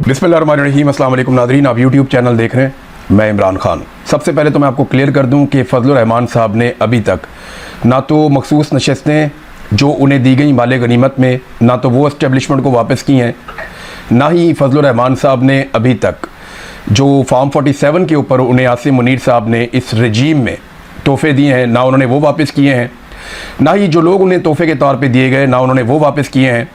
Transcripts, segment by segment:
बिस्मिल्लाहिर्रहमानिर्रहीम। अस्सलाम वालेकुम नाज़रीन, आप यूट्यूब चैनल देख रहे हैं, मैं इमरान खान। सबसे पहले तो मैं आपको क्लियर कर दूं कि फजलुर रहमान साहब ने अभी तक ना तो मखसूस नशस्तें जो उन्हें दी गई माले गनीमत में, ना तो वो इस्टेब्लिशमेंट को वापस की हैं, ना ही फजलुर रहमान साहब ने अभी तक जो फॉर्म 47 के ऊपर उन्हें आसिम मुनीर साहब ने इस रजीम में तोहफे दिए हैं, ना उन्होंने वो वापस किए हैं, ना ही जो लोग उन्हें तोहफे के तौर पे दिए गए, ना उन्होंने वो वापस किए हैं।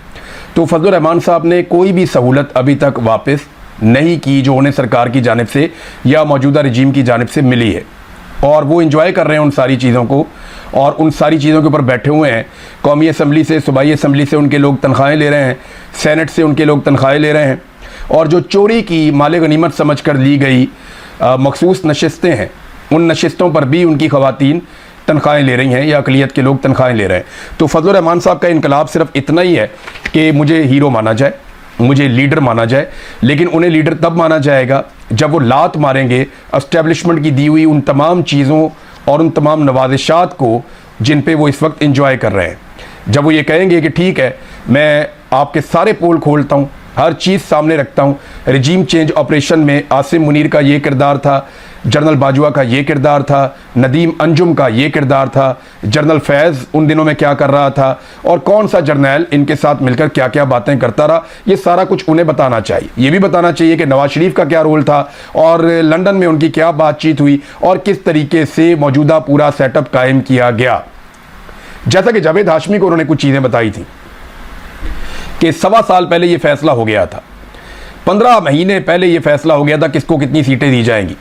तो फजलुर रहमान साहब ने कोई भी सहूलत अभी तक वापस नहीं की जो उन्हें सरकार की जानिब से या मौजूदा रजीम की जानिब से मिली है, और वो इंजॉय कर रहे हैं उन सारी चीज़ों को, और उन सारी चीज़ों के ऊपर बैठे हुए हैं। कौमी असम्बली से, सूबाई असम्बली से उनके लोग तनख्वाहें ले रहे हैं, सेनेट से उनके लोग तनख्वाहें ले रहे हैं, और जो चोरी की माले गनीमत समझ कर ली गई मखसूस नशस्तें हैं, उन नशस्तों पर भी उनकी ख़वातीन तनख्वाहें ले रही हैं या अक़लियत के लोग तनख्वाहें ले रहे हैं। तो फजलुर रहमान साहब का इनकलाब सिर्फ इतना ही है कि मुझे हीरो माना जाए, मुझे लीडर माना जाए, लेकिन उन्हें लीडर तब माना जाएगा जब वो लात मारेंगे एस्टेब्लिशमेंट की दी हुई उन तमाम चीज़ों और उन तमाम नवाजिशात को जिन पे वो इस वक्त इंजॉय कर रहे हैं। जब वो ये कहेंगे कि ठीक है, मैं आपके सारे पोल खोलता हूँ, हर चीज़ सामने रखता हूँ, रजीम चेंज ऑपरेशन में आसिम मुनीर का ये किरदार था, जनरल बाजवा का ये किरदार था, नदीम अंजुम का ये किरदार था, जनरल फैज़ उन दिनों में क्या कर रहा था, और कौन सा जर्नैल इनके साथ मिलकर क्या क्या बातें करता रहा, ये सारा कुछ उन्हें बताना चाहिए। ये भी बताना चाहिए कि नवाज शरीफ का क्या रोल था, और लंदन में उनकी क्या बातचीत हुई, और किस तरीके से मौजूदा पूरा सेटअप कायम किया गया। जैसा कि जावेद हाशमी को उन्होंने कुछ चीज़ें बताई थी कि 1.25 साल पहले ये फैसला हो गया था, 15 महीने पहले ये फैसला हो गया था किसको कितनी सीटें दी जाएंगी।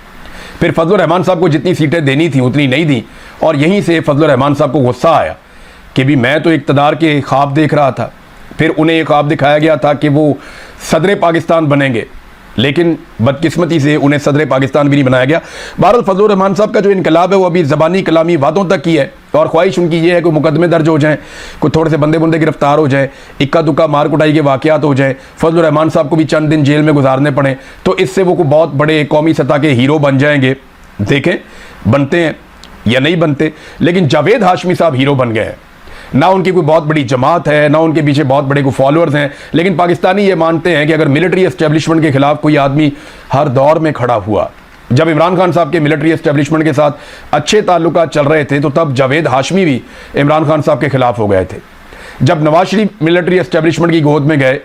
फिर फजलुर रहमान साहब को जितनी सीटें देनी थी उतनी नहीं दी, और यहीं से फजलुर रहमान साहब को गुस्सा आया कि भी मैं तो इक़्तिदार के ख्वाब देख रहा था। फिर उन्हें एक ख्वाब दिखाया गया था कि वो सदर पाकिस्तान बनेंगे, लेकिन बदकिस्मती से उन्हें सदर पाकिस्तान भी नहीं बनाया गया। बहरहाल फजलुर रहमान साहब का जो इनकलाब है वो अभी ज़बानी कलामी वादों तक की है, और ख्वाहिश उनकी ये है कि मुकदमे दर्ज हो जाएँ, कोई थोड़े से बंदे बुंदे गिरफ्तार हो जाए, इक्का दुक्का मार कुटाई के वाक़यात हो जाए, फजलुर रहमान साहब को भी चंद दिन जेल में गुजारने पड़े, तो इससे वो कोई बहुत बड़े कौमी सतह के हीरो बन जाएंगे। देखें बनते हैं या नहीं बनते, लेकिन जावेद हाशमी साहब हीरो बन गए हैं। ना उनकी कोई बहुत बड़ी जमात है, ना उनके पीछे बहुत बड़े कोई फॉलोअर्स हैं, लेकिन पाकिस्तानी ये मानते हैं कि अगर मिलिट्री एस्टेब्लिशमेंट के खिलाफ कोई आदमी हर दौर में खड़ा हुआ, जब इमरान खान साहब के मिलिट्री एस्टेब्लिशमेंट के साथ अच्छे ताल्लुकात चल रहे थे तो तब जावेद हाशमी भी इमरान खान साहब के खिलाफ हो गए थे। जब नवाज शरीफ मिलिट्री एस्टेब्लिशमेंट की गोद में गए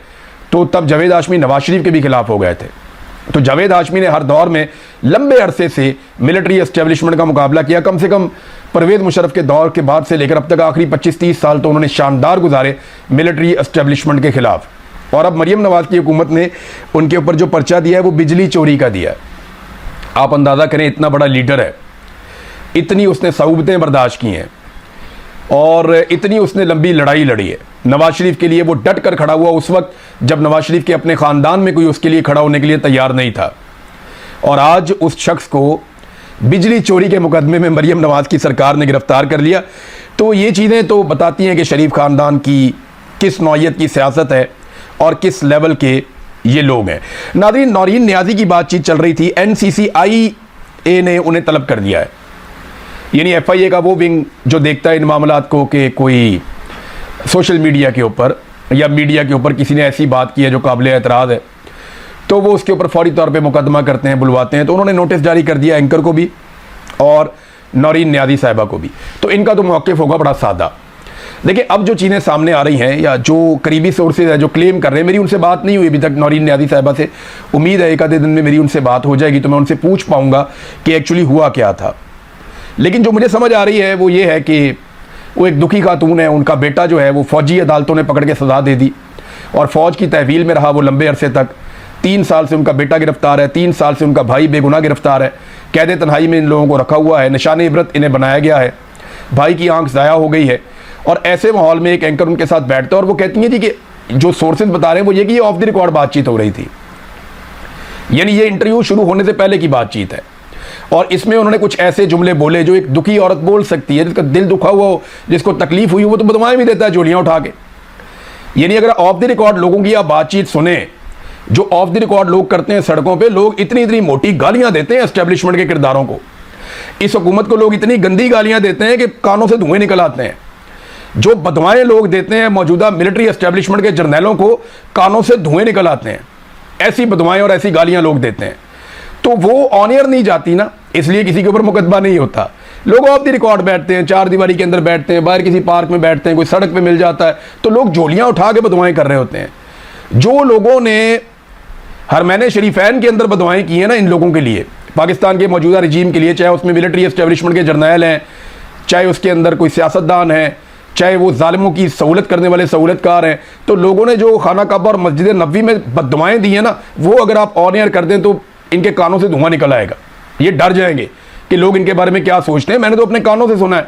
तो तब जावेद हाशमी नवाज शरीफ के भी खिलाफ हो गए थे। तो जावेद हाशमी ने हर दौर में लंबे अरसे से मिलिट्री एस्टेब्लिशमेंट का मुकाबला किया। कम से कम परवेज़ मुशर्रफ के दौर के बाद से लेकर अब तक आखिरी 25-30 साल तो उन्होंने शानदार गुजारे मिलिट्री एस्टेब्लिशमेंट के खिलाफ। और अब मरियम नवाज की हुकूमत ने उनके ऊपर जो पर्चा दिया है वो बिजली चोरी का दिया है। आप अंदाज़ा करें, इतना बड़ा लीडर है, इतनी उसने सऊबतें बर्दाश्त की हैं, और इतनी उसने लंबी लड़ाई लड़ी है। नवाज शरीफ के लिए वो डट कर खड़ा हुआ उस वक्त जब नवाज शरीफ के अपने ख़ानदान में कोई उसके लिए खड़ा होने के लिए तैयार नहीं था, और आज उस शख्स को बिजली चोरी के मुकदमे में मरियम नवाज की सरकार ने गिरफ्तार कर लिया। तो ये चीज़ें तो बताती हैं कि शरीफ ख़ानदान की किस नौइयत की सियासत है और किस लेवल के ये लोग हैं। नाज़रीन, नौरीन नियाज़ी की बातचीत चल रही थी, NCCIA ने उन्हें तलब कर दिया है, यानी FIA का वो विंग जो देखता है इन मामलात को कि कोई सोशल मीडिया के ऊपर या मीडिया के ऊपर किसी ने ऐसी बात की है जो काबिल एतराज़ है, तो वो उसके ऊपर फौरी तौर पे मुकदमा करते हैं, बुलवाते हैं। तो उन्होंने नोटिस जारी कर दिया एंकर को भी और नौरीन नियाज़ी साहिबा को भी। तो इनका तो मौक़िफ़ होगा बड़ा सादा। देखिए, अब जो चीज़ें सामने आ रही हैं या जो करीबी सोर्सेज है जो क्लेम कर रहे हैं, मेरी उनसे बात नहीं हुई अभी तक नौरीन नियाज़ी साहिबा से, उम्मीद है एक आधे दिन में मेरी उनसे बात हो जाएगी तो मैं उनसे पूछ पाऊँगा कि एक्चुअली हुआ क्या था। लेकिन जो मुझे समझ आ रही है वो ये है कि वो एक दुखी खातून है, उनका बेटा जो है वो फ़ौजी अदालतों ने पकड़ के सज़ा दे दी, और फ़ौज की तहवील में रहा वो लंबे अरसे तक। 3 साल से उनका बेटा गिरफ्तार है, 3 साल से उनका भाई बेगुनाह गिरफ्तार है, कैद तन्हाई में इन लोगों को रखा हुआ है, निशान इबरत इन्हें बनाया गया है, भाई की आंख ज़ाया हो गई है। और ऐसे माहौल में एक एंकर उनके साथ बैठता है और वो कहती हैं जी कि जो सोर्सेज बता रहे हैं वो ये कि ये ऑफ द रिकॉर्ड बातचीत हो रही थी, यानी ये इंटरव्यू शुरू होने से पहले की बातचीत है, और इसमें उन्होंने कुछ ऐसे जुमले बोले जो एक दुखी औरत बोल सकती है, जिसका दिल दुखा हुआ हो, जिसको तकलीफ हुई, वो तो बदमाएं भी देता है जोलियाँ उठा के। यानी अगर ऑफ द रिकॉर्ड लोगों की आप बातचीत सुने, जो ऑफ द रिकॉर्ड लोग करते हैं सड़कों पे, लोग इतनी इतनी मोटी गालियां देते हैं एस्टेब्लिशमेंट के किरदारों को, इस हुकूमत को लोग इतनी गंदी गालियां देते हैं कि कानों से धुएं निकल आते हैं। जो बदवाएं लोग देते हैं मौजूदा मिलिट्री एस्टेब्लिशमेंट के जर्नैलों को, कानों से धुएं निकल आते हैं। ऐसी बदवाएं और ऐसी गालियां लोग देते हैं, तो वो ऑन एयर नहीं जाती ना, इसलिए किसी के ऊपर मुकदमा नहीं होता। लोग ऑफ द रिकॉर्ड बैठते हैं, चार दीवारी के अंदर बैठते हैं, बाहर किसी पार्क में बैठते हैं, कोई सड़क पे मिल जाता है तो लोग झोलियां उठा के बदवाएं कर रहे होते हैं। जो लोगों ने हरमैन शरीफैन के अंदर बदवाएं की हैं ना इन लोगों के लिए, पाकिस्तान के मौजूदा रजीम के लिए, चाहे उसमें मिलिट्री एस्टेब्लिशमेंट के जर्नैल हैं, चाहे उसके अंदर कोई सियासतदान है, चाहे वो जालिमों की सहूलत करने वाले सहूलतकार हैं, तो लोगों ने जो खाना काबा और मस्जिद नबवी में बददुआएं दी हैं ना, वो अगर आप ऑन एयर कर दें तो इनके कानों से धुआं निकल आएगा। ये डर जाएंगे कि लोग इनके बारे में क्या सोचते हैं। मैंने तो अपने कानों से सुना है,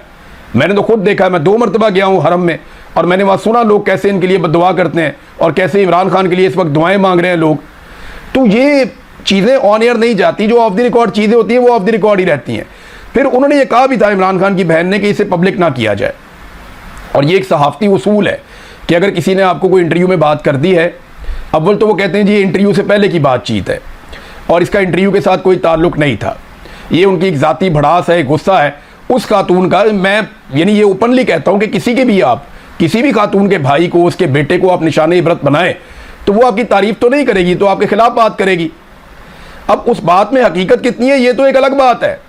मैंने तो खुद देखा है। मैं 2 मरतबा गया हूँ हरम में और मैंने वहाँ सुना लोग कैसे इनके लिए बददुआ करते हैं और कैसे इमरान खान के लिए इस वक्त दुआएं मांग रहे हैं लोग। तो ये चीज़ें ऑन एयर नहीं जाती, जो ऑफ द रिकॉर्ड चीज़ें होती हैं वो ऑफ द रिकॉर्ड ही रहती हैं। फिर उन्होंने ये कहा भी था इमरान खान की बहन ने कि इसे पब्लिक ना किया जाए, और ये एक सहाफ़ती उसूल है कि अगर किसी ने आपको कोई इंटरव्यू में बात कर दी है, अव्वल तो वो कहते हैं जी ये इंटरव्यू से पहले की बातचीत है और इसका इंटरव्यू के साथ कोई ताल्लुक नहीं था, ये उनकी एक ज़ाती भड़ास है, गुस्सा है उस खातून का। मैं यानी ये ओपनली कहता हूँ कि किसी के भी आप किसी भी खातून के भाई को, उसके बेटे को आप निशाने इबरत बनाएं तो वो आपकी तारीफ तो नहीं करेगी, तो आपके खिलाफ बात करेगी। अब उस बात में हकीकत कितनी है ये तो एक अलग बात है।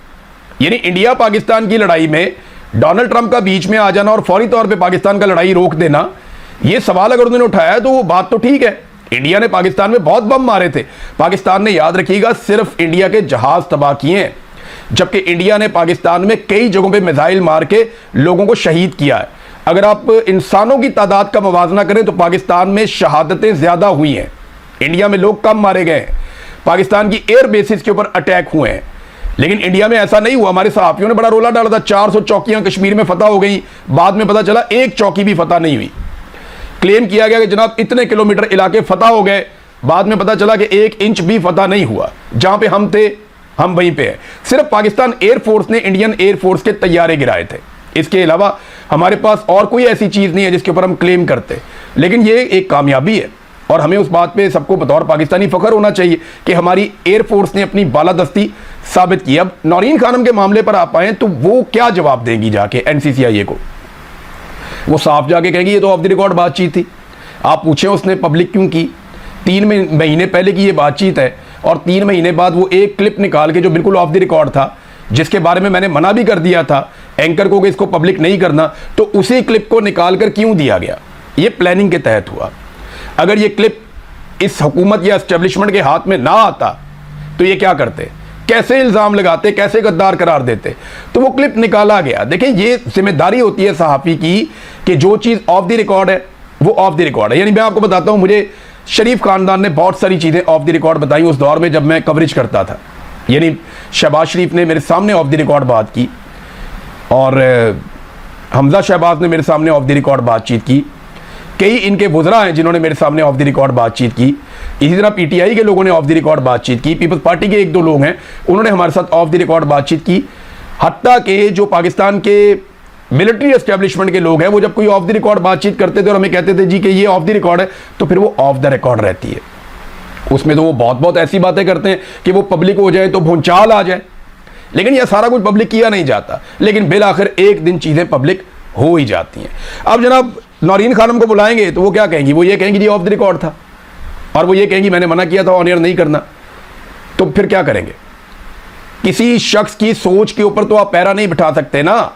यानी इंडिया पाकिस्तान की लड़ाई में डोनाल्ड ट्रंप का बीच में आ जाना और फौरी तौर पे पाकिस्तान का लड़ाई रोक देना, ये सवाल अगर उन्होंने उठाया है तो वो बात तो ठीक है। इंडिया ने पाकिस्तान में बहुत बम मारे थे, पाकिस्तान ने याद रखिएगा सिर्फ इंडिया के जहाज तबाह किए हैं, जबकि इंडिया ने पाकिस्तान में कई जगहों पे मिसाइल मार के लोगों को शहीद किया है। अगर आप इंसानों की तादाद का मुवाजना करें तो पाकिस्तान में शहादतें ज्यादा हुई हैं, इंडिया में लोग कम मारे गए हैं। पाकिस्तान की एयर बेसिस के ऊपर अटैक हुए हैं, लेकिन इंडिया में ऐसा नहीं हुआ। हमारे सहाफियों ने बड़ा रोला डाला था, 400 चौकियां कश्मीर में फतह हो गई, बाद में पता चला एक चौकी भी फतह नहीं हुई। क्लेम किया गया कि जनाब इतने किलोमीटर इलाके फतह हो गए, बाद में पता चला कि 1 इंच भी फतह नहीं हुआ। जहां पे हम थे हम वहीं पे हैं। सिर्फ पाकिस्तान एयरफोर्स ने इंडियन एयरफोर्स के तैयारे गिराए थे, इसके अलावा हमारे पास और कोई ऐसी चीज नहीं है जिसके ऊपर हम क्लेम करते। लेकिन ये एक कामयाबी है और हमें उस बात पे सबको बतौर पाकिस्तानी फख्र होना चाहिए कि हमारी एयरफोर्स ने अपनी बालादस्ती साबित की। अब नौरीन खानम के मामले पर आप आए तो वो क्या जवाब देंगी जाके NCCIA को? वो साफ जाके कहेगी ये तो ऑफ द रिकॉर्ड बातचीत थी। आप पूछें उसने पब्लिक क्यों की? 3 महीने पहले की ये बातचीत है और 3 महीने बाद वो एक क्लिप निकाल के जो बिल्कुल ऑफ द रिकॉर्ड था, जिसके बारे में मैंने मना भी कर दिया था एंकर को कि इसको पब्लिक नहीं करना, तो उसी क्लिप को निकाल कर क्यों दिया गया? ये प्लानिंग के तहत हुआ। अगर ये क्लिप इस हुकूमत या एस्टेब्लिशमेंट के हाथ में ना आता तो ये क्या करते, कैसे इल्ज़ाम लगाते, कैसे गद्दार करार देते? तो वो क्लिप निकाला गया। देखें ये जिम्मेदारी होती है सहाफ़ी की कि जो चीज़ ऑफ द रिकॉर्ड है वो ऑफ द रिकॉर्ड है। यानी मैं आपको बताता हूँ, मुझे शरीफ खानदान ने बहुत सारी चीज़ें ऑफ द रिकॉर्ड बताई उस दौर में जब मैं कवरेज करता था। यानी शहबाज शरीफ ने मेरे सामने ऑफ द रिकॉर्ड बात की और हमजा शहबाज ने मेरे सामने ऑफ द रिकॉर्ड बातचीत की। कई इनके वुज़रा हैं जिन्होंने मेरे सामने ऑफ द रिकॉर्ड बातचीत की। इसी तरह PTI के लोगों ने ऑफ द रिकॉर्ड बातचीत की, पीपल्स पार्टी के 1-2 लोग हैं उन्होंने हमारे साथ ऑफ द रिकॉर्ड बातचीत की। हत्ता के जो पाकिस्तान के मिलिट्री एस्टेब्लिशमेंट के लोग हैं वो जब कोई ऑफ द रिकॉर्ड बातचीत करते थे और हमें कहते थे जी कि ये ऑफ द रिकॉर्ड है, तो फिर वो ऑफ द रिकॉर्ड रहती है। उसमें तो वो बहुत ऐसी बातें करते हैं कि वो पब्लिक हो जाए तो भूचाल आ जाए, लेकिन यह सारा कुछ पब्लिक किया नहीं जाता। लेकिन बिल आखिर एक दिन चीज़ें पब्लिक हो ही जाती हैं। अब जनाब नौरीन खानम को बुलाएंगे तो वो क्या कहेंगी? वो ये कहेंगी जी ऑफ द रिकॉर्ड था, और वो ये कहेंगी मैंने मना किया था ऑन एयर नहीं करना। तो फिर क्या करेंगे? किसी शख्स की सोच के ऊपर तो आप पैरा नहीं बिठा सकते ना।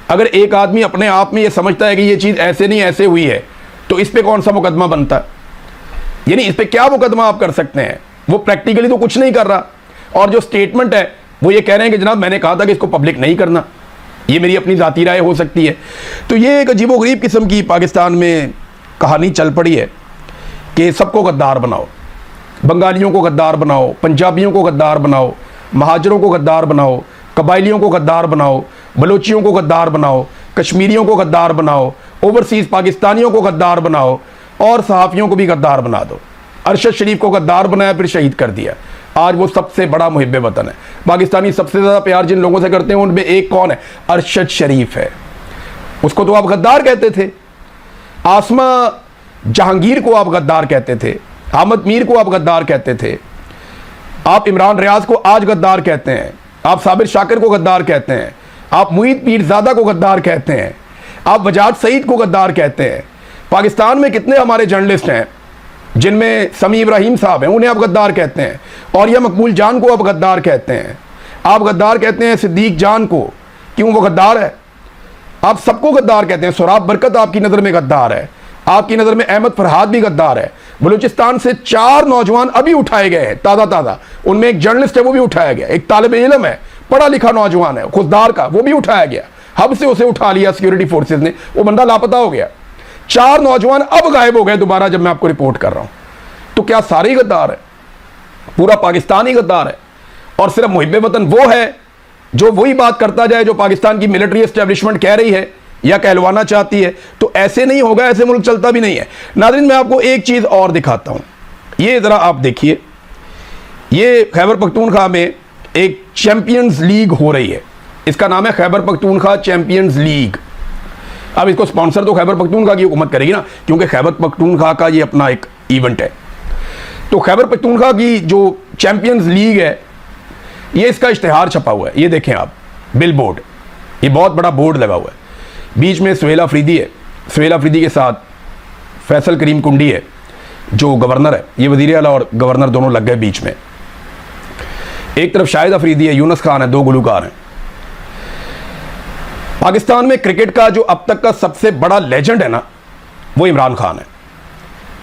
अगर एक आदमी अपने आप में ये समझता है कि ये चीज़ ऐसे नहीं ऐसे हुई है तो इस पर कौन सा मुकदमा बनता है? यानी इस पर क्या मुकदमा आप कर सकते हैं? वो प्रैक्टिकली तो कुछ नहीं कर रहा, और जो स्टेटमेंट है वो ये कह रहे हैं कि जनाब मैंने कहा था कि इसको पब्लिक नहीं करना, ये मेरी अपनी ज़ाती राय हो सकती है। तो ये एक अजीबोगरीब किस्म की पाकिस्तान में कहानी चल पड़ी है कि सबको गद्दार बनाओ, बंगालियों को गद्दार बनाओ, पंजाबियों को गद्दार बनाओ, महाजरों को गद्दार बनाओ, कबाइलियों को गद्दार बनाओ, बलोचियों को गद्दार बनाओ, कश्मीरियों को गद्दार बनाओ, ओवरसीज़ पाकिस्तानियों को गद्दार बनाओ और सहाफ़ियों को भी गद्दार बना दो। अरशद शरीफ को गद्दार बनाया फिर शहीद कर दिया। आज वो सबसे बड़ा मुहिब्बे वतन है। पाकिस्तानी सबसे ज़्यादा प्यार जिन लोगों से करते हैं उनमें एक कौन है? अरशद शरीफ है। उसको तो आप गद्दार कहते थे, आसमा जहांगीर को आप गद्दार कहते थे, अहमद मीर को आप गद्दार कहते थे, आप इमरान रियाज को आज गद्दार कहते हैं, आप साबिर शाकिर को गद्दार कहते हैं, आप मुईद पीरज़ादा को गद्दार कहते हैं, आप वजाद सईद को गद्दार कहते हैं। पाकिस्तान में कितने हमारे जर्नलिस्ट हैं जिनमें समी इब्राहिम साहब हैं, उन्हें आप गद्दार कहते हैं, और या मकबूल जान को आप गद्दार कहते हैं। आप गद्दार कहते हैं सिद्दीक जान को, क्यों वो गद्दार है? आप सबको गद्दार कहते हैं। सोराब बरकत आपकी नज़र में गद्दार है, आपकी नज़र में अहमद फरहाद भी गद्दार है। बलूचिस्तान से 4 नौजवान अभी उठाए गए हैं ताज़ा ताज़ा, उनमें एक जर्नलिस्ट है वो भी उठाया गया, एक तालिब इल्म है, पढ़ा लिखा नौजवान है खुददार का, वो भी उठाया गया। हब से उसे उठा लिया सिक्योरिटी फोर्सेज ने, वो बंदा लापता हो गया। 4 नौजवान अब गायब हो गए दोबारा जब मैं आपको रिपोर्ट कर रहा हूं। तो क्या सारे ही गद्दार है? पूरा पाकिस्तान ही गद्दार है? और सिर्फ मुहिब्बे वतन वो है जो वही बात करता जाए जो पाकिस्तान की मिलिट्री एस्टेब्लिशमेंट कह रही है या कहलवाना चाहती है? तो ऐसे नहीं होगा, ऐसे मुल्क चलता भी नहीं है। नाज़रीन, मैं आपको एक चीज़ और दिखाता हूं, ये ज़रा आप देखिए। ये खैबर पख्तूनख्वा में एक चैंपियंस लीग हो रही है, इसका नाम है खैबर पख्तूनख्वा चैंपियंस लीग। अब इसको स्पॉन्सर तो खैबर पख्तूनख्वा की हुकूमत करेगी ना, क्योंकि खैबर पख्तूनख्वा का ये अपना एक इवेंट है। तो खैबर पख्तूनख्वा की जो चैंपियंस लीग है, ये इसका इश्तिहार छपा हुआ है, ये देखें आप, बिल बोर्ड, ये बहुत बड़ा बोर्ड लगा हुआ है। बीच में सुहेल अफरीदी है, सुहेल अफरीदी के साथ फैसल करीम कुंडी है जो गवर्नर है, ये वज़ीर आला और गवर्नर दोनों लग गए बीच में। एक तरफ शाहिद अफरीदी है, यूनुस खान है, 2 गुलूकार हैं। पाकिस्तान में क्रिकेट का जो अब तक का सबसे बड़ा लेजेंड है ना, वो इमरान खान है।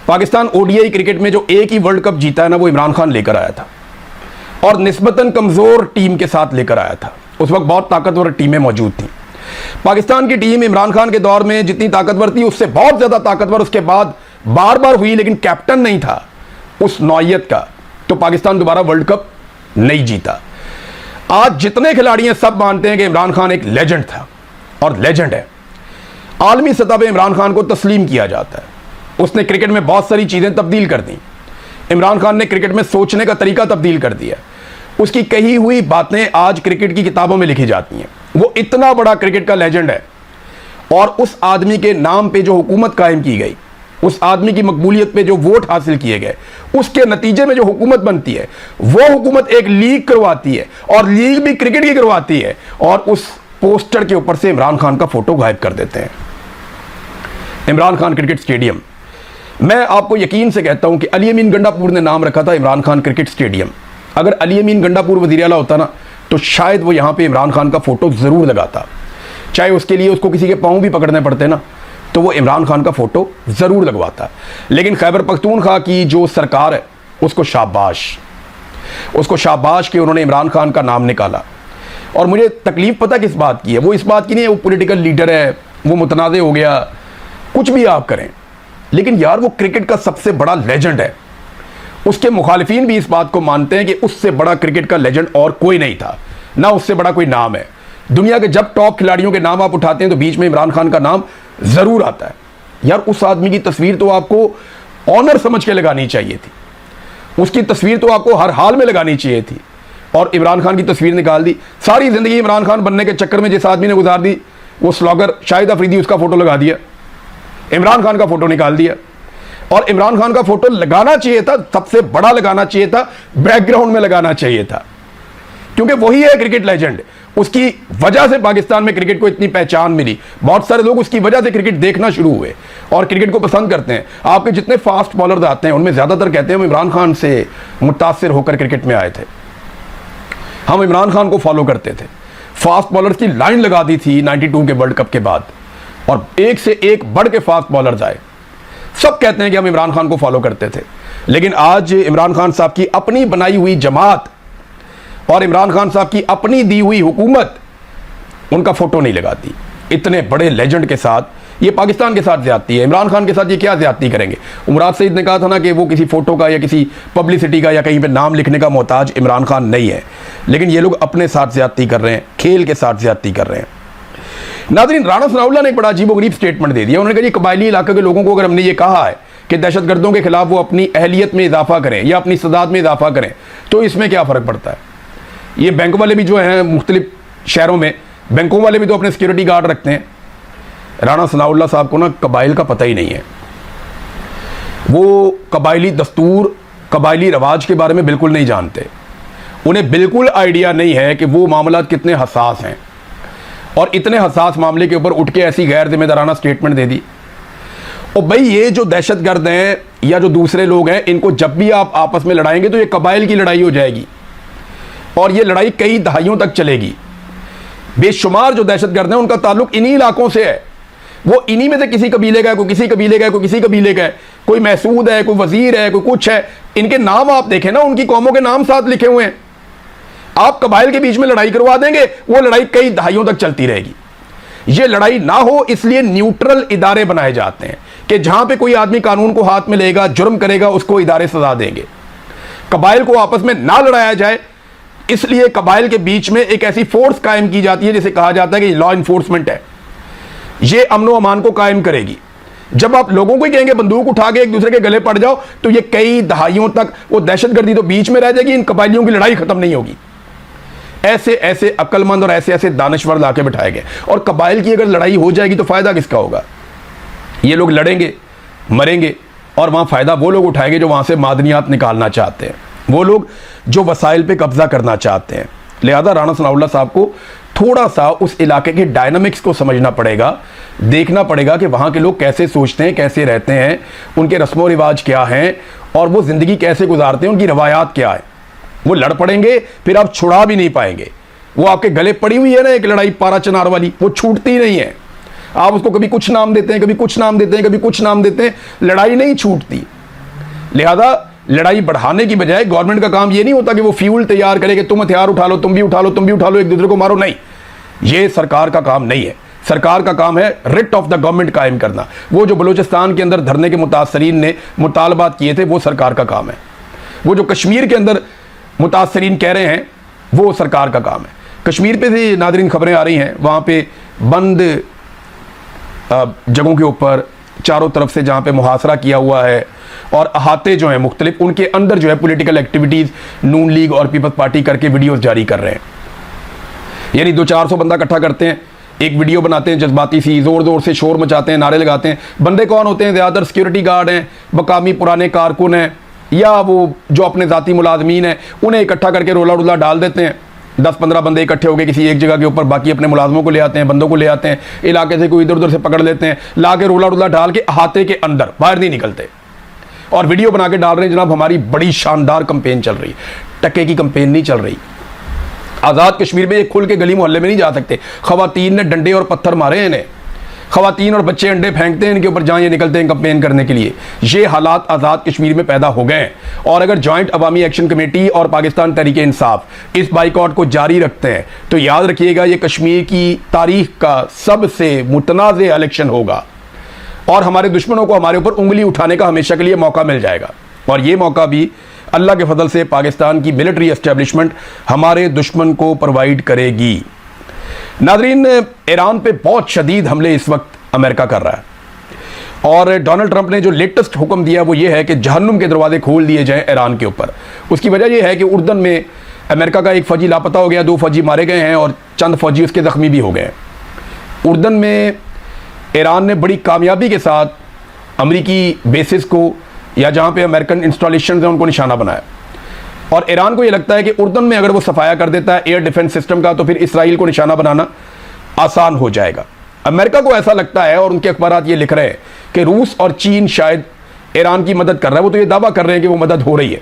पाकिस्तान ओडीआई क्रिकेट में जो एक ही वर्ल्ड कप जीता है ना, वो इमरान खान लेकर आया था, और निस्बतन कमज़ोर टीम के साथ लेकर आया था। उस वक्त बहुत ताकतवर टीमें मौजूद थीं। पाकिस्तान की टीम इमरान खान के दौर में जितनी ताकतवर थी, उससे बहुत ज़्यादा ताकतवर उसके बाद बार बार हुई, लेकिन कैप्टन नहीं था उस नौइयत का, तो पाकिस्तान दोबारा वर्ल्ड कप नहीं जीता। आज जितने खिलाड़ी हैं सब मानते हैं कि इमरान खान एक लेजेंड था और लेजेंड है। आलमी सतह पर इमरान खान को तस्लीम किया जाता है। उसने क्रिकेट में बहुत सारी चीज़ें तब्दील कर दी। इमरान खान ने क्रिकेट में सोचने का तरीका तब्दील कर दिया। उसकी कही हुई बातें आज क्रिकेट की किताबों में लिखी जाती हैं। वो इतना बड़ा क्रिकेट का लेजेंड है, और उस आदमी के नाम पे जो हुकूमत कायम की गई, उस आदमी की मकबूलियत पे जो वोट हासिल किए गए, उसके नतीजे में जो हुकूमत बनती है, वो हुकूमत एक लीग करवाती है, और लीग भी क्रिकेट की करवाती है, और उस पोस्टर के ऊपर से इमरान खान का फोटो गायब कर देते हैं। इमरान खान क्रिकेट स्टेडियम, मैं आपको यकीन से कहता हूं कि अली अमीन गंडापुर ने नाम रखा था इमरान खान क्रिकेट स्टेडियम। अगर अली अमीन गंडापुर वज़ीर आला होता ना, तो शायद वो यहां पे इमरान खान का फोटो ज़रूर लगाता। चाहे उसके लिए उसको किसी के पाँव भी पकड़ने पड़ते ना, तो वो इमरान खान का फोटो ज़रूर लगवाता। लेकिन खैबर पख्तूनख्वा की जो सरकार है, उसको शाबाश, उसको शाबाश कि उन्होंने इमरान खान का नाम निकाला। और मुझे तकलीफ़ पता किस बात की है? वो इस बात की नहीं है वो पॉलिटिकल लीडर है, वो मुतनाज़ हो गया, कुछ भी आप करें, लेकिन यार वो क्रिकेट का सबसे बड़ा लेजेंड है। उसके मुखालिफिन भी इस बात को मानते हैं कि उससे बड़ा क्रिकेट का लेजेंड और कोई नहीं था, ना उससे बड़ा कोई नाम है। दुनिया के जब टॉप खिलाड़ियों के नाम आप उठाते हैं तो बीच में इमरान खान का नाम ज़रूर आता है। यार उस आदमी की तस्वीर तो आपको ऑनर समझ के लगानी चाहिए थी, उसकी तस्वीर तो आपको हर हाल में लगानी चाहिए थी, और इमरान खान की तस्वीर निकाल दी। सारी ज़िंदगी इमरान खान बनने के चक्कर में जिस आदमी ने गुजार दी, वो स्लॉगर शाहिद अफरीदी, उसका फ़ोटो लगा दिया, इमरान खान का फोटो निकाल दिया। और इमरान खान का फोटो लगाना चाहिए था, सबसे बड़ा लगाना चाहिए था, बैकग्राउंड में लगाना चाहिए था, क्योंकि वही है क्रिकेट लेजेंड। उसकी वजह से पाकिस्तान में क्रिकेट को इतनी पहचान मिली। बहुत सारे लोग उसकी वजह से क्रिकेट देखना शुरू हुए और क्रिकेट को पसंद करते हैं। आपके जितने फास्ट बॉलर आते हैं उनमें ज़्यादातर कहते हैं हम इमरान खान से मुतासिर होकर क्रिकेट में आए थे, हम इमरान खान को फॉलो करते थे। फास्ट बॉलर्स की लाइन लगा दी थी 92 के वर्ल्ड कप के बाद, और एक से एक बढ़ के फास्ट बॉलर्स आए। सब कहते हैं कि हम इमरान खान को फॉलो करते थे, लेकिन आज इमरान खान साहब की अपनी बनाई हुई जमात और इमरान खान साहब की अपनी दी हुई हुकूमत उनका फोटो नहीं लगाती। इतने बड़े लेजेंड के साथ ये पाकिस्तान के साथ ज्यादती है। इमरान खान के साथ ये क्या ज्यादती करेंगे? उमरात सईद ने कहा था ना कि वो किसी फोटो का या किसी पब्लिसिटी का या कहीं पे नाम लिखने का मोहताज इमरान खान नहीं है, लेकिन ये लोग अपने साथ ज्यादती कर रहे हैं, खेल के साथ ज्यादती कर रहे हैं। नाज़रीन, राणा सनाउल्लाह ने एक बड़ा अजीबोगरीब स्टेटमेंट दे दिया। उन्होंने कहा, कबायली इलाके के लोगों को अगर हमने ये कहा है कि दहशतगर्दों के खिलाफ वो अपनी अहलियत में इजाफा करें या अपनी सदाद में इजाफा करें, तो इसमें क्या फ़र्क पड़ता है? ये बैंक वाले भी जो हैं मुख्तलिफ शहरों में, बैंकों वाले भी तो अपने सिक्योरिटी गार्ड रखते हैं। राणा सनाउल्लाह साहब को ना कबाइल का पता ही नहीं है। वो कबायली दस्तूर, कबायली रवाज के बारे में बिल्कुल नहीं जानते। उन्हें बिल्कुल आइडिया नहीं है कि वो मामला कितने हसास हैं, और इतने हसास मामले के ऊपर उठ के ऐसी गैर जिम्मेदाराना स्टेटमेंट दे दी। और भाई ये जो दहशतगर्द हैं या जो दूसरे लोग हैं, इनको जब भी आप आपस में लड़ाएंगे तो ये कबाइल की लड़ाई हो जाएगी और ये लड़ाई कई दहाइयों तक चलेगी। बेशुमार जो दहशतगर्द हैं उनका ताल्लुक इन्हीं इलाकों से है। वो इन्हीं में से किसी कबीले का है, कोई किसी कबीले का है, कोई किसी कबीले का है, कोई महसूद है, कोई वजीर है, कोई कुछ है। इनके नाम आप देखें ना, उनकी कौमों के नाम साथ लिखे हुए हैं। आप कबाइल के बीच में लड़ाई करवा देंगे, वो लड़ाई कई दहाइयों तक चलती रहेगी। ये लड़ाई ना हो इसलिए न्यूट्रल इदारे बनाए जाते हैं कि जहां पे कोई आदमी कानून को हाथ में लेगा, जुर्म करेगा, उसको इदारे सजा देंगे। कबाइल को आपस में ना लड़ाया जाए, इसलिए कबाइल के बीच में एक ऐसी फोर्स कायम की जाती है जिसे कहा जाता है कि लॉ इन्फोर्समेंट है। ये अमन व अमान को कायम करेगी। जब आप लोगों को ही कहेंगे बंदूक उठा के एक दूसरे के गले पड़ जाओ, तो ये कई दहाइयों तक वो दहशतगर्दी तो बीच में रह जाएगी, इन कबाइलियों की लड़ाई खत्म नहीं होगी। ऐसे ऐसे अक्लमंद और ऐसे ऐसे दानश्वर लाके बिठाए गए। और कबाइल की अगर लड़ाई हो जाएगी तो फायदा किसका होगा? ये लोग लड़ेंगे, मरेंगे और वहां फायदा वो लोग उठाएंगे जो वहां से मादनियात निकालना चाहते हैं, वो लोग जो वसाइल पे कब्जा करना चाहते हैं। लिहाजा राणा सनाउल्लाह साहब को थोड़ा सा उस इलाके के डायनामिक्स को समझना पड़ेगा, देखना पड़ेगा कि वहाँ के लोग कैसे सोचते हैं, कैसे रहते हैं, उनके रस्मों रिवाज क्या हैं और वो ज़िंदगी कैसे गुजारते हैं, उनकी रवायात क्या है। वो लड़ पड़ेंगे, फिर आप छुड़ा भी नहीं पाएंगे। वो आपके गले पड़ी हुई है ना एक लड़ाई पारा चनार वाली, वो छूटती नहीं है। आप उसको कभी कुछ नाम देते हैं, कभी कुछ नाम देते हैं, कभी कुछ नाम देते हैं, लड़ाई नहीं छूटती। लिहाजा लड़ाई बढ़ाने की बजाय गवर्नमेंट का काम ये नहीं होता कि वो फ्यूल तैयार करे कि तुम हथियार उठा लो, तुम भी उठा लो, तुम भी उठा लो, एक दूसरे को मारो। नहीं, ये सरकार का काम नहीं है। सरकार का काम है रिट ऑफ द गवर्नमेंट कायम करना। वो जो बलूचिस्तान के अंदर धरने के मुतासरीन ने मुतालबात किए थे, वो सरकार का काम है। वो जो कश्मीर के अंदर मुतासरीन कह रहे हैं, वो सरकार का काम है। कश्मीर पे भी नादरीन खबरें आ रही हैं, वहाँ पे बंद जगहों के ऊपर चारों तरफ से जहाँ पे मुहासरा किया हुआ है और अहाते जो हैं मुख्तलिफ, उनके अंदर जो है पॉलिटिकल एक्टिविटीज़ नून लीग और पीपल्स पार्टी करके वीडियोस जारी कर रहे हैं। यानी 200-400 बंदा इकट्ठा करते हैं, एक वीडियो बनाते हैं जज्बाती सी, ज़ोर ज़ोर से शोर मचाते हैं, नारे लगाते हैं। बंदे कौन होते हैं? ज़्यादातर सिक्योरिटी गार्ड हैं, मकामी पुराने कारकुन हैं, या वो जो अपने ज़ाती मुलाजमीन हैं, उन्हें इकट्ठा करके रोला रुला डाल देते हैं। 10-15 बंदे इकट्ठे होकर किसी एक जगह के ऊपर, बाकी अपने मुलाजमों को ले आते हैं, बंदों को ले आते हैं, इलाके से कोई इधर उधर से पकड़ लेते हैं, ला के रोला रुला डाल के अहाते के अंदर बाहर नहीं निकलते और वीडियो बना के डाल रहे हैं जनाब हमारी बड़ी शानदार कंपेन चल रही। टक्के की कंपेन नहीं चल रही। आज़ाद कश्मीर में ये खुल के गली मोहल्ले में नहीं जा सकते। खवातीन ने डंडे और पत्थर मारे हैं इन्हें, खवातीन और बच्चे अंडे फेंकते हैं इनके ऊपर जहाँ ये निकलते हैं कंपेन करने के लिए। ये हालात आज़ाद कश्मीर में पैदा हो गए हैं। और अगर जॉइंट अवामी एक्शन कमेटी और पाकिस्तान तहरीक इंसाफ इस बाइकआउट को जारी रखते हैं तो याद रखिएगा ये कश्मीर की तारीख का सबसे मुतनाज़ इलेक्शन होगा और हमारे दुश्मनों को हमारे ऊपर उंगली उठाने का हमेशा के लिए मौका मिल जाएगा। और ये मौका भी अल्लाह के फजल से पाकिस्तान की मिलिट्री एस्टेब्लिशमेंट हमारे दुश्मन को प्रोवाइड करेगी। नाज़रीन, ईरान पे बहुत शदीद हमले इस वक्त अमेरिका कर रहा है और डोनाल्ड ट्रंप ने जो लेटेस्ट हुक्म दिया वो ये है कि जहन्नुम के दरवाजे खोल दिए जाएं ईरान के ऊपर। उसकी वजह यह है कि उर्दन में अमेरिका का एक फ़ौजी लापता हो गया, 2 फ़ौजी मारे गए हैं और चंद फ़ौजी उसके ज़ख्मी भी हो गए हैं। उर्दन में ईरान ने बड़ी कामयाबी के साथ अमरीकी बेसिस को या जहाँ पे अमेरिकन इंस्टॉलेशन हैं उनको निशाना बनाया और ईरान को ये लगता है कि उर्दन में अगर वो सफाया कर देता है एयर डिफेंस सिस्टम का तो फिर इसराइल को निशाना बनाना आसान हो जाएगा। अमेरिका को ऐसा लगता है और उनके अखबारात ये लिख रहे हैं कि रूस और चीन शायद ईरान की मदद कर रहा है। वो तो ये दावा कर रहे हैं कि वो मदद हो रही है,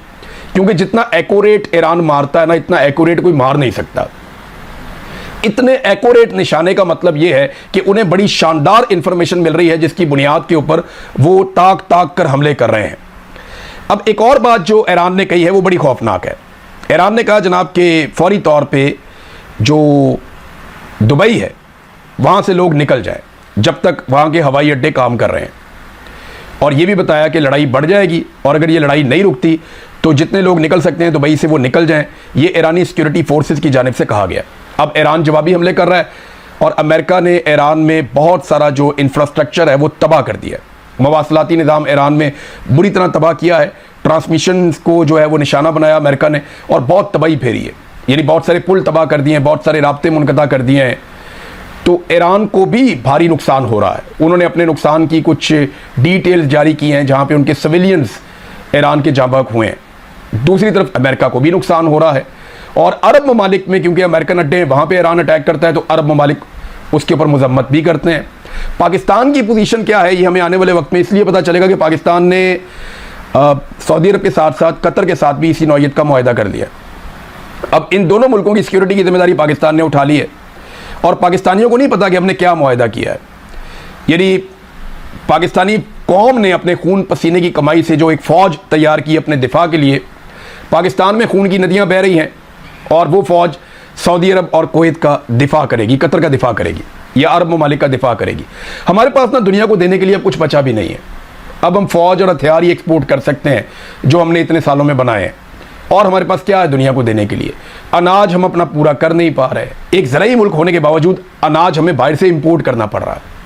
क्योंकि जितना एक्यूरेट ईरान मारता है ना, इतना एक्यूरेट कोई मार नहीं सकता। इतने एक्यूरेट निशाने का मतलब यह है कि उन्हें बड़ी शानदार इंफॉर्मेशन मिल रही है जिसकी बुनियाद के ऊपर वो ताक ताक कर हमले कर रहे हैं। अब एक और बात जो ईरान ने कही है वो बड़ी खौफनाक है। ईरान ने कहा जनाब कि फौरी तौर पे जो दुबई है वहाँ से लोग निकल जाएं जब तक वहाँ के हवाई अड्डे काम कर रहे हैं, और ये भी बताया कि लड़ाई बढ़ जाएगी और अगर ये लड़ाई नहीं रुकती तो जितने लोग निकल सकते हैं दुबई से वो निकल जाएं। ये ईरानी सिक्योरिटी फोर्सेस की जानिब से कहा गया। अब ईरान जवाबी हमले कर रहा है और अमेरिका ने ईरान में बहुत सारा जो इंफ्रास्ट्रक्चर है वो तबाह कर दिया है। मवासलाती निज़ाम ईरान में बुरी तरह तबाह किया है। ट्रांसमिशन को जो है वो निशाना बनाया अमेरिका ने और बहुत तबाही फेरी है। यानी बहुत सारे पुल तबाह कर दिए हैं, बहुत सारे राब्ते मुनक़ता कर दिए हैं। तो ईरान को भी भारी नुकसान हो रहा है। उन्होंने अपने नुकसान की कुछ डिटेल्स जारी की हैं जहाँ पे उनके सिविलियंस ईरान के जाँ बहक हुए हैं। दूसरी तरफ अमेरिका को भी नुकसान हो रहा है और अरब ममालिक में, क्योंकि अमेरिकन अड्डे वहाँ पे ईरान अटैक करता है तो अरब ममालिक उसके ऊपर मजम्मत भी करते हैं। पाकिस्तान की पोजीशन क्या है ये हमें आने वाले वक्त में इसलिए पता चलेगा कि पाकिस्तान ने सऊदी अरब के साथ साथ कतर के साथ भी इसी नौइयत का मुआहदा कर लिया। अब इन दोनों मुल्कों की सिक्योरिटी की जिम्मेदारी पाकिस्तान ने उठा ली है और पाकिस्तानियों को नहीं पता कि हमने क्या मुआहदा किया है। यानी पाकिस्तानी कौम ने अपने खून पसीने की कमाई से जो एक फ़ौज तैयार की अपने दिफा के लिए, पाकिस्तान में खून की नदियां बह रही हैं और वो फ़ौज सऊदी अरब और कुवैत का दिफा करेगी, कतर का दिफा करेगी या अरब ममालिक का दिफा करेगी। हमारे पास ना दुनिया को देने के लिए अब कुछ बचा भी नहीं है। अब हम फ़ौज और हथियार ही एक्सपोर्ट कर सकते हैं जो हमने इतने सालों में बनाए हैं। और हमारे पास क्या है दुनिया को देने के लिए? अनाज हम अपना पूरा कर नहीं पा रहे। एक ज़राई मुल्क होने के बावजूद अनाज हमें बाहर से इंपोर्ट करना पड़ रहा है।